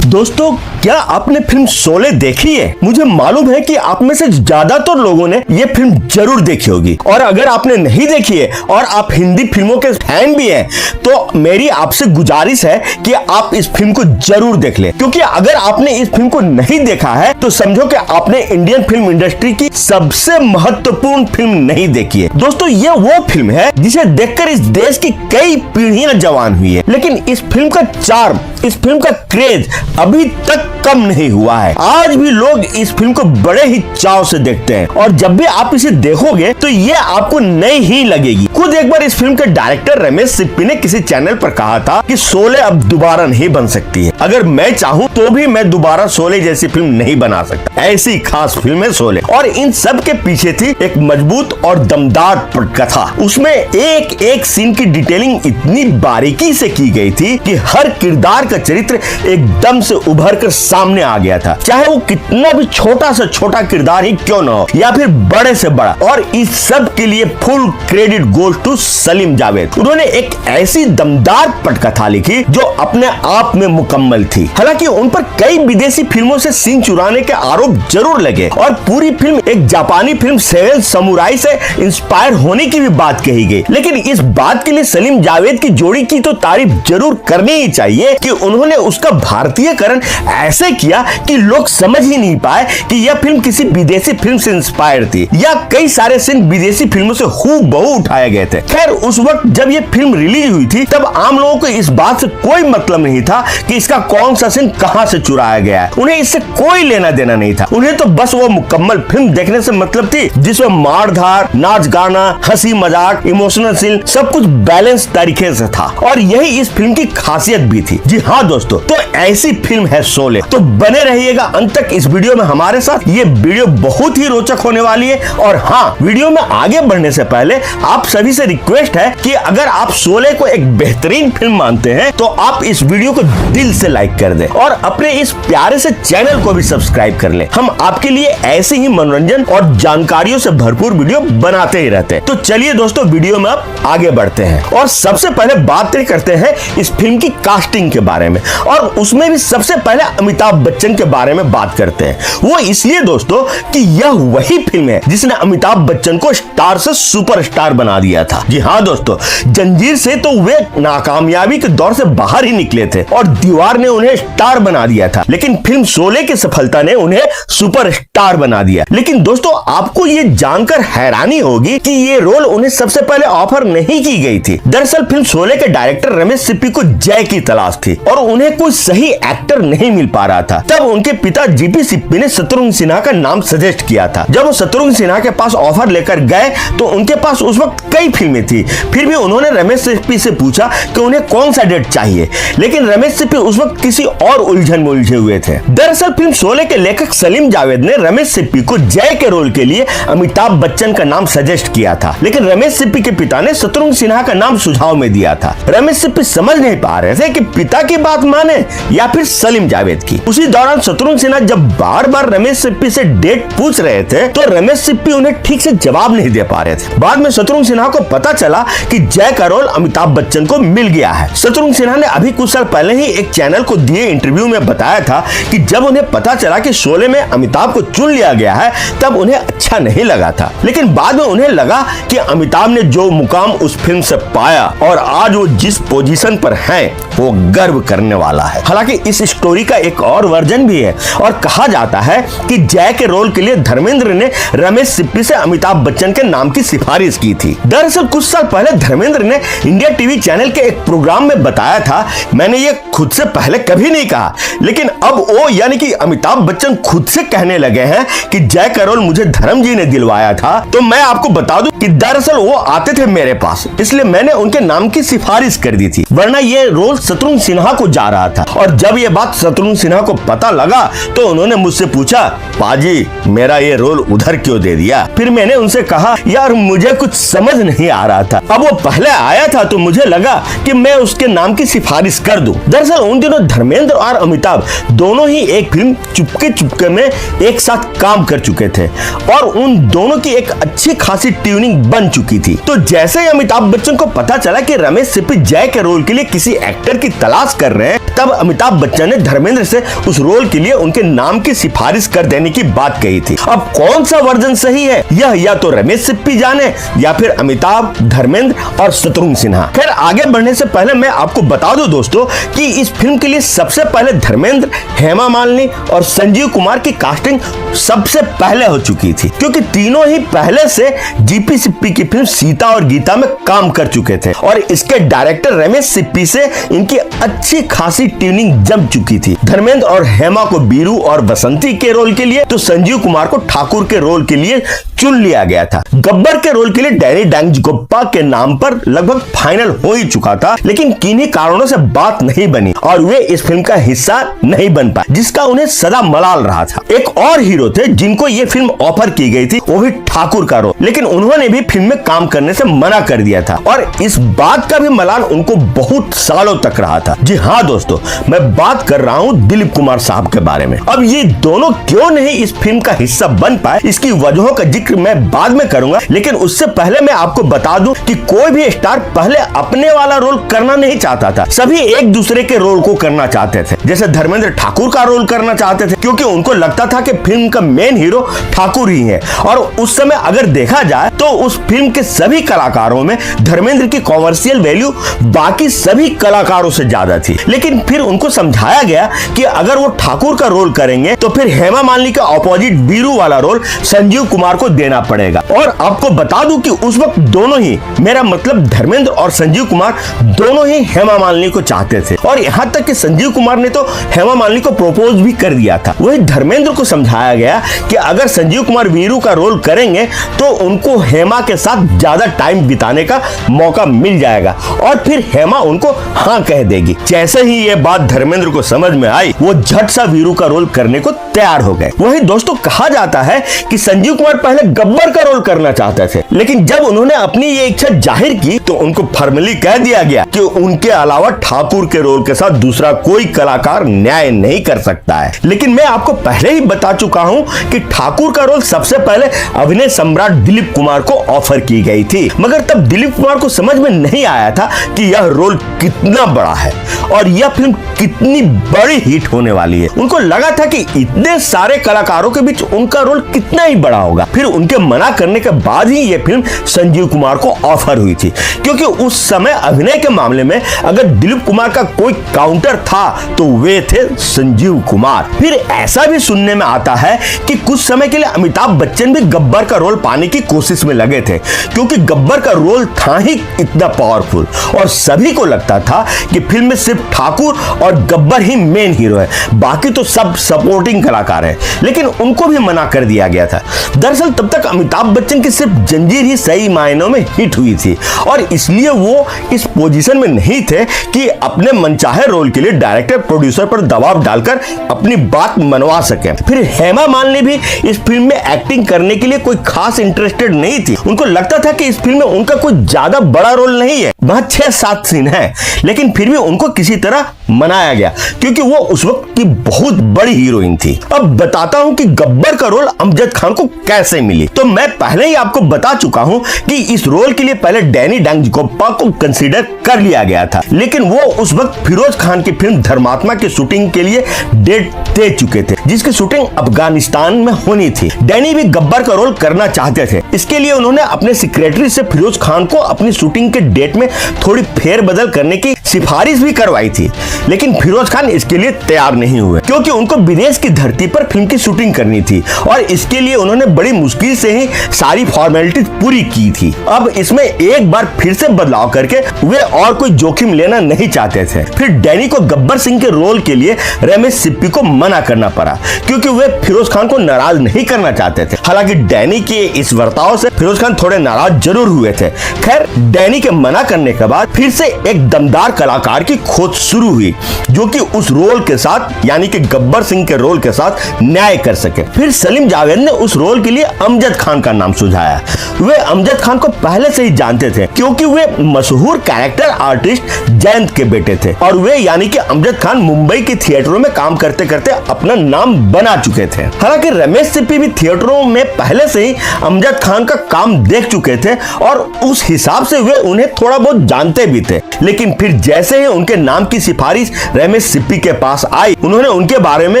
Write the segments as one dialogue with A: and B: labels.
A: दोस्तों, क्या आपने फिल्म शोले देखी है? मुझे मालूम है कि आप में से ज्यादातर लोगों ने ये फिल्म जरूर देखी होगी, और अगर आपने नहीं देखी है और आप हिंदी फिल्मों के फैन भी हैं, तो मेरी आपसे गुजारिश है कि आप इस फिल्म को जरूर देख लें, क्योंकि अगर आपने इस फिल्म को नहीं देखा है तो समझो कि आपने इंडियन फिल्म इंडस्ट्री की सबसे महत्वपूर्ण फिल्म नहीं देखी है। दोस्तों, ये वो फिल्म है जिसे देखकर इस देश की कई पीढ़ियां जवान हुई है, लेकिन इस फिल्म का चार्म, इस फिल्म का क्रेज अभी तक कम नहीं हुआ है। आज भी लोग इस फिल्म को बड़े ही चाव से देखते हैं, और जब भी आप इसे देखोगे तो ये आपको नई ही लगेगी। खुद एक बार इस फिल्म के डायरेक्टर रमेश सिप्पी ने किसी चैनल पर कहा था कि शोले अब दोबारा नहीं बन सकती है। अगर मैं चाहूँ तो भी मैं दोबारा शोले जैसी फिल्म नहीं बना सकता। ऐसी खास फिल्म है शोले, और इन सब के पीछे थी एक मजबूत और दमदार पटकथा। उसमें एक एक सीन की डिटेलिंग इतनी बारीकी से की गई थी कि हर किरदार का चरित्र एकदम से उभर कर सामने आ गया था, चाहे वो कितना भी छोटा से छोटा किरदार ही क्यों न हो, या फिर बड़े से बड़ा। और इस सब के लिए full credit goes to Salim Javed. उन्होंने एक ऐसी दमदार पटकथा लिखी जो अपने आप में मुकम्मल थी। हालांकि उन पर कई विदेशी फिल्मों से सीन चुराने के आरोप जरूर लगे, और पूरी फिल्म एक जापानी फिल्म सेवन समुराई से इंस्पायर होने की भी बात कही गई, लेकिन इस बात के लिए सलीम जावेद की जोड़ी की तो तारीफ जरूर करनी ही चाहिए कि उन्होंने उसका भारतीयकरण ऐसे किया कि लोग समझ ही नहीं पाए कि यह फिल्म किसी विदेशी फिल्म से इंस्पायर थी, या कई सारे सीन विदेशी फिल्मों से हूबहू उठाए गए थे। खैर, उस वक्त जब यह फिल्म रिलीज हुई थी तब आम लोगों को इस बात से कोई मतलब नहीं था कि इसका कौन सा सीन कहां से चुराया गया है। उन्हें इससे कोई लेना देना नहीं था। उन्हें तो बस वो मुकम्मल फिल्म देखने से मतलब थी जिसमें मारधार, नाच गाना, हंसी मजाक, इमोशनल सीन सब कुछ बैलेंस तरीके से था, और यही इस फिल्म की खासियत भी थी। जी हाँ दोस्तों, तो ऐसी फिल्म है शोले। तो बने रहिएगा अंत तक इस वीडियो में हमारे साथ। ये वीडियो बहुत ही रोचक होने वाली है। और हाँ, वीडियो में आगे बढ़ने से पहले आप सभी से रिक्वेस्ट है कि अगर आप शोले को एक बेहतरीन फिल्म मानते हैं तो आप इस वीडियो को दिल से लाइक कर दें, और अपने इस प्यारे से चैनल को भी सब्सक्राइब कर लें। हम आपके लिए ऐसे ही मनोरंजन और जानकारियों से भरपूर वीडियो बनाते ही रहते हैं। तो चलिए दोस्तों, वीडियो में अब आगे बढ़ते हैं, और सबसे पहले बात करते हैं इस फिल्म की कास्टिंग के बारे में, और उसमें भी सबसे पहले अमिताभ बच्चन के बारे में बात करते हैं। वो इसलिए दोस्तों कि यह वही फिल्म है जिसने अमिताभ बच्चन को स्टार से सुपरस्टार बना दिया था। जी हाँ दोस्तों, जंजीर से तो वे नाकामयाबी के दौर से बाहर ही निकले थे, और दीवार ने उन्हें स्टार बना दिया था, लेकिन फिल्म शोले की सफलता ने उन्हें सुपरस्टार बना दिया। लेकिन दोस्तों, आपको ये जानकर हैरानी होगी कि ये रोल उन्हें सबसे पहले ऑफर नहीं की गई थी। दरअसल फिल्म शोले के डायरेक्टर रमेश सिप्पी को जय की तलाश थी, और उन्हें कोई सही एक्टर नहीं मिल पा रहा था। तब उनके पिता जीपी सिप्पी ने शत्रुघ्न सिन्हा का नाम सजेस्ट किया था। जब वो शत्रुघ्न सिन्हा के पास ऑफर लेकर गए तो उनके पास उस वक्त कई फिल्में थी। फिर भी उन्होंने रमेश सिप्पी से पूछा कि उन्हें कौन सा डेट चाहिए, लेकिन रमेश सिप्पी उस वक्त किसी और उलझन में उलझे हुए थे। दरअसल फिल्म शोले के लेखक सलीम जावेद ने रमेश सिप्पी को जय के रोल के लिए अमिताभ बच्चन का नाम सजेस्ट किया था, लेकिन रमेश सिप्पी के पिता ने शत्रुघ्न सिन्हा का नाम सुझाव में दिया था। रमेश सिप्पी समझ नहीं पा रहे थे कि पिता की बात माने या फिर सलीम जावेद की। उसी दौरान शत्रुघ्न सिन्हा जब बार बार रमेश सिप्पी से डेट पूछ रहे थे तो रमेश सिप्पी उन्हें ठीक से जवाब नहीं दे पा रहे थे। बाद में शत्रुघ्न सिन्हा को पता चला कि जय का रोल अमिताभ बच्चन को मिल गया है। शत्रुघ्न सिन्हा ने अभी कुछ साल पहले ही एक चैनल को दिए इंटरव्यू में बताया था कि जब उन्हें पता चला कि शोले में अमिताभ को चुन लिया गया है तब उन्हें अच्छा नहीं लगा था, लेकिन बाद में उन्हें लगा कि अमिताभ ने जो मुकाम उस फिल्म से पाया और आज वो जिस पोजीशन पर हैं वो गर्व करने वाला है। हालांकि इस स्टोरी का एक और वर्जन भी है, और कहा जाता है कि जय के रोल के लिए धर्मेंद्र ने रमेश सिप्पी से अमिताभ बच्चन के नाम की सिफारिश की थी। दरअसल कुछ साल पहले धर्मेंद्र ने इंडिया टीवी चैनल के एक प्रोग्राम में बताया था, मैंने ये खुद से पहले कभी नहीं कहा, लेकिन अब वो यानी कि अमिताभ बच्चन खुद से कहने लगे हैं कि जय का रोल मुझे धर्म जी ने दिलवाया था। तो मैं आपको बता दूं कि दरअसल वो आते थे मेरे पास, इसलिए मैंने उनके नाम की सिफारिश कर दी थी, वरना ये रोल शत्रुघ्न सिन्हा को जा रहा था। और जब ये बात शत्रुघ्न सिन्हा को पता लगा तो उन्होंने मुझसे पूछा, पाजी मेरा ये रोल उधर क्यों दे दिया? फिर मैंने उनसे कहा, यार मुझे कुछ समझ नहीं आ रहा था। अब वो पहले आया था तो मुझे लगा कि मैं उसके नाम की सिफारिश कर दूं। दरअसल उन दिनों धर्मेंद्र और अमिताभ दोनों ही एक फिल्म चुपके चुपके में एक साथ काम कर चुके थे, और उन दोनों की एक अच्छी खासी ट्यूनिंग बन चुकी थी। तो जैसे ही अमिताभ बच्चन को पता चला कि रमेश सिप्पी जय के रोल के लिए किसी एक्टर की तलाश कर रहे हैं, तब अमिताभ बच्चन ने धर्मेंद्र से उस रोल के लिए उनके नाम की सिफारिश कर देने की बात कही थी। अब कौन सा वर्जन सही है यह या तो रमेश सिप्पी जाने या फिर अमिताभ, धर्मेंद्र और शत्रुघ्न सिन्हा। खैर आगे बढ़ने से पहले मैं आपको बता दूं दोस्तों कि इस फिल्म के लिए सबसे पहले धर्मेंद्र, हेमा मालिनी और संजीव कुमार की कास्टिंग सबसे पहले हो चुकी थी, क्योंकि तीनों ही पहले से जीपी सिप्पी की फिल्म सीता और गीता में काम कर चुके थे और इसके डायरेक्टर रमेश सिप्पी से इनकी अच्छी खासी ट्यूनिंग जम चुकी थी। धर्मेंद्र और हेमा को बीरू और बसंती के रोल के लिए तो संजीव कुमार को ठाकुर के रोल के लिए चुन लिया गया था। गब्बर के रोल के लिए डैनी डांगजगोप्पा के नाम पर लगभग फाइनल हो ही चुका था, लेकिन किन्हीं कारणों से बात नहीं बनी और वे इस फिल्म का हिस्सा नहीं बन पाए, जिसका उन्हें सदा मलाल रहा था। एक और हीरो थे जिनको ये फिल्म ऑफर की गई थी, वो भी ठाकुर का रोल, लेकिन उन्होंने भी फिल्म में काम करने से मना कर दिया था और इस बात का भी मलाल उनको बहुत सालों तक रहा था। जी हाँ दोस्तों, मैं बात कर रहा हूँ दिलीप कुमार साहब के बारे में। अब ये दोनों क्यों नहीं इस फिल्म का हिस्सा बन पाए, इसकी वजहों का जिक्र मैं बाद में करूंगा, लेकिन उससे पहले मैं आपको बता दूं कि कोई भी स्टार पहले अपने वाला रोल करना नहीं चाहता था। सभी एक दूसरे के रोल को करना चाहते थे। जैसे धर्मेंद्र ठाकुर का रोल करना चाहते थे क्योंकि उनको लगता था कि फिल्म का मेन हीरो ठाकुर ही है, और उस समय अगर देखा जाए तो उस फिल्म के सभी कलाकारों में धर्मेंद्र की कॉमर्शियल वैल्यू बाकी सभी कलाकारों से ज्यादा थी। लेकिन फिर उनको समझाया गया कि अगर वो ठाकुर का रोल करेंगे तो फिर हेमा मालिनी के ऑपोजिट बीरू वाला रोल संजीव कुमार को देना पड़ेगा। और आपको बता दूं कि उस वक्त दोनों ही, मेरा मतलब धर्मेंद्र और संजीव कुमार दोनों ही हेमा मालिनी को चाहते थे, और यहाँ तक कि संजीव कुमार ने तो हेमा मालिनी को प्रपोज भी कर दिया था। वही धर्मेंद्र को समझाया गया कि अगर संजीव कुमार वीरू का रोल करेंगे तो उनको हेमा के साथ ज्यादा टाइम बिताने का मौका मिल जाएगा और फिर हेमा उनको हाँ कह देगी। जैसे ही ये बात धर्मेंद्र को समझ में आई, वो झट सा वीरू का रोल करने को तैयार हो गए। वही दोस्तों कहा जाता है कि संजीव कुमार पहले गब्बर का रोल करना चाहते थे, लेकिन जब उन्होंने अपनी ये इच्छा जाहिर की तो उनको फॉर्मली कह दिया गया कि उनके अलावा ठाकुर के रोल के साथ दूसरा कोई कलाकार न्याय नहीं कर सकता है। लेकिन मैं आपको पहले ही बता चुका हूं कि ठाकुर का रोल सबसे पहले अभिनय सम्राट दिलीप कुमार को ऑफर की गई थी, मगर तब दिलीप कुमार को समझ में नहीं आया था कि यह रोल कितना बड़ा है और यह फिल्म कितनी बड़ी हिट होने वाली है। उनको लगा था कि इतने सारे कलाकारों के बीच उनका रोल कितना ही बड़ा होगा। फिर उनके मना करने के बाद ही यह फिल्म संजीव कुमार को ऑफर हुई थी, क्योंकि उस समय अभिनय के मामले में अगर दिलीप कुमार का कोई काउंटर था तो वे थे संजीव कुमार। फिर ऐसा भी सुनने में आता है कि कुछ समय के लिए अमिताभ बच्चन भी गब्बर का रोल पाने की कोशिश में लगे थे, क्योंकि गब्बर का रोल था ही इतना पावरफुल और सभी को लगता था कि फिल्म में सिर्फ ठाकुर और गब्बर ही मेन हीरो है, बाकी तो सब सपोर्टिंग कलाकार है। लेकिन उनको भी मना कर दिया गया था। दरअसल तब तक अमिताभ बच्चन की सिर्फ जंजीर ही सही मायनों में हिट हुई थी और इसलिए वो इस पोजीशन में नहीं थे कि अपने मनचाहे रोल के लिए डायरेक्टर प्रोड्यूसर पर दबाव डालकर अपनी बात मनवा सके। फिर हेमा मालिनी भी इस फिल्म में एक्टिंग करने के लिए कोई खास इंटरेस्टेड नहीं थी। उनको लगता था कि इस फिल्म में उनका कोई ज्यादा बड़ा रोल नहीं है, वहां 6-7 सीन है, लेकिन फिर भी उनको किसी तरह मनाया गया क्योंकि वो उस वक्त की बहुत बड़ी हीरोइन थी। अब बताता हूं कि गब्बर का रोल अमजद खान को कैसे मिली। तो मैं पहले ही आपको बता चुका हूं कि इस रोल के लिए पहले डैनी डांगजगोप्पा को कंसीडर कर लिया गया था, लेकिन वो उस वक्त फिरोज खान की फिल्म धर्मात्मा की शूटिंग के लिए डेट दे चुके थे, जिसकी शूटिंग अफगानिस्तान में होनी थी। डैनी भी गब्बर का रोल करना चाहते थे। इसके लिए उन्होंने अपने सेक्रेटरी से फिरोज खान को अपनी शूटिंग के डेट में थोड़ी फेरबदल करने की सिफारिश भी करवाई थी, लेकिन फिरोज खान इसके लिए तैयार नहीं हुए क्योंकि उनको विदेश की धरती पर फिल्म की शूटिंग करनी थी और इसके लिए उन्होंने बड़ी मुश्किल से ही सारी फॉर्मेलिटीज पूरी की थी। अब इसमें एक बार फिर से बदलाव करके वे और कोई जोखिम लेना नहीं चाहते थे। फिर डैनी को गब्बर सिंह के रोल के लिए रमेश सिप्पी को मना करना पड़ा क्योंकि वे फिरोज खान को नाराज नहीं करना चाहते थे। हालांकि डैनी के इस वर्ताव से फिरोज खान थोड़े नाराज जरूर हुए थे। खैर, डैनी के मना करने के बाद फिर से एक दमदार कलाकार की खोज शुरू हुई जो कि उस रोल के साथ यानी कि गब्बर सिंह के रोल के साथ न्याय कर सके। फिर सलीम जावेद ने उस रोल के लिए अमजद खान का नाम सुझाया। वे अमजद खान को पहले से ही जानते थे क्योंकि वे मशहूर कैरेक्टर आर्टिस्ट जयंत के बेटे थे और वे यानी कि अमजद खान मुंबई के थिएटरों में काम करते करते अपना नाम बना चुके थे। हालांकि रमेश सिप्पी भी थिएटरों में पहले से ही अमजद खान का काम देख चुके थे और उस हिसाब से वे उन्हें थोड़ा बहुत जानते भी थे। लेकिन फिर जैसे ही उनके नाम की सिफारिश सिफारिश रमेश सिप्पी के पास आई। उन्होंने उनके बारे में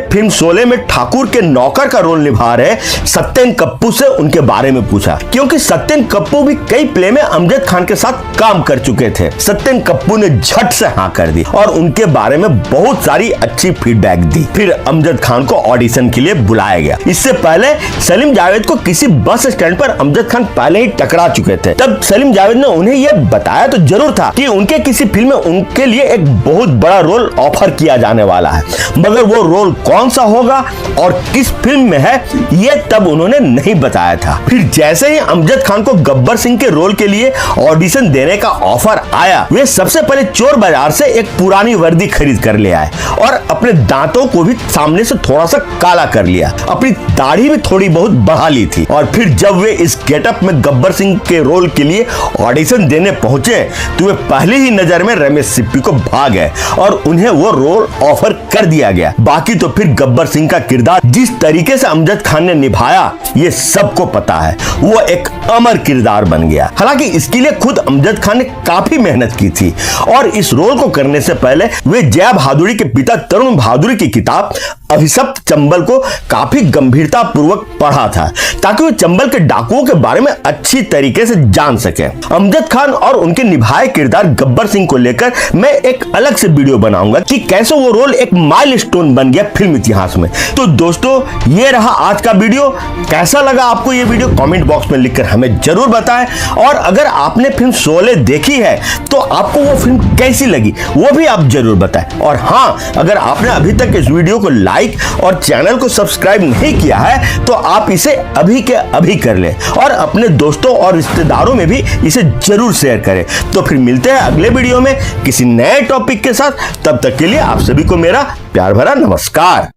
A: फिल्म शोले में ठाकुर के नौकर का रोल निभा रहे सत्यन कप्पू से उनके बारे में पूछा, क्योंकि सत्यन कप्पू भी कई प्ले में अमजद खान के साथ काम कर चुके थे। सत्यन कप्पू ने झट से हाँ कर दी और उनके बारे में बहुत सारी अच्छी फीडबैक दी। फिर अमजद खान को ऑडिशन के लिए बुलाया गया। इससे पहले सलीम जावेद को किसी बस स्टैंड पर अमजद खान पहले ही टकरा चुके थे। तब सलीम जावेद ने उन्हें यह बताया तो जरूर था कि उनके किसी फिल्म में उनके लिए एक बहुत बड़ा रोल ऑफर किया जाने वाला है, मगर वो रोल कौन सा होगा और किस फिल्म में है ये तब उन्होंने नहीं बताया था। फिर जैसे ही अमजद खान को गब्बर सिंह के रोल के लिए ऑडिशन देने का ऑफर आया, वे सबसे पहले चोर बाजार से एक पुरानी वर्दी खरीद कर ले आए और अपने दांतों को भी सामने से थोड़ा सा काला कर लिया, अपनी दाढ़ी भी थोड़ी बहुत बढ़ा ली थी। और फिर जब वे इस गेटअप में गब्बर सिंह के रोल के लिए ऑडिशन देने पहुंचे तो वे पहली ही नजर में रमेश सिप्पी को भा गए और उन्हें वो रोल ऑफर कर दिया गया। बाकी तो फिर गब्बर सिंह का किरदार जिस तरीके से अमजद खान ने निभाया ये सबको पता है, वो एक अमर किरदार बन गया। हालांकि इसके लिए खुद अमजद खान ने काफी मेहनत की थी और इस रोल को करने से पहले वे जया भादुड़ी के पिता तरुण भादुड़ी की किताब अभिशप्त चंबल को काफी गंभीरता पूर्वक पढ़ा था, ताकि वे चंबल के डाकुओं के बारे में अच्छी तरीके से जान सके। अमजद खान और उनके निभाए किरदार गब्बर सिंह को लेकर मैं एक अलग से वीडियो बनाऊंगा कि कैसे वो रोल एक माइलस्टोन बन गया फिल्म इतिहास में। तो दोस्तों ये रहा आज का वीडियो। कैसा लगा आपको ये वीडियो कमेंट बॉक्स में लिखकर हमें जरूर बताएं, और अगर आपने फिल्म शोले देखी है तो आपको वो फिल्म कैसी लगी वो भी आप जरूर बताएं। और हाँ, अगर आपने अभी तक इस वीडियो को लाइक और चैनल को सब्सक्राइब नहीं किया है तो आप इसे अभी के अभी कर लें और अपने दोस्तों और रिश्तेदारों में भी इसे जरूर शेयर करें। तो फिर मिलते हैं अगले वीडियो में किसी नए टॉपिक के साथ। तब तक के लिए आप सभी को मेरा प्यार भरा नमस्कार।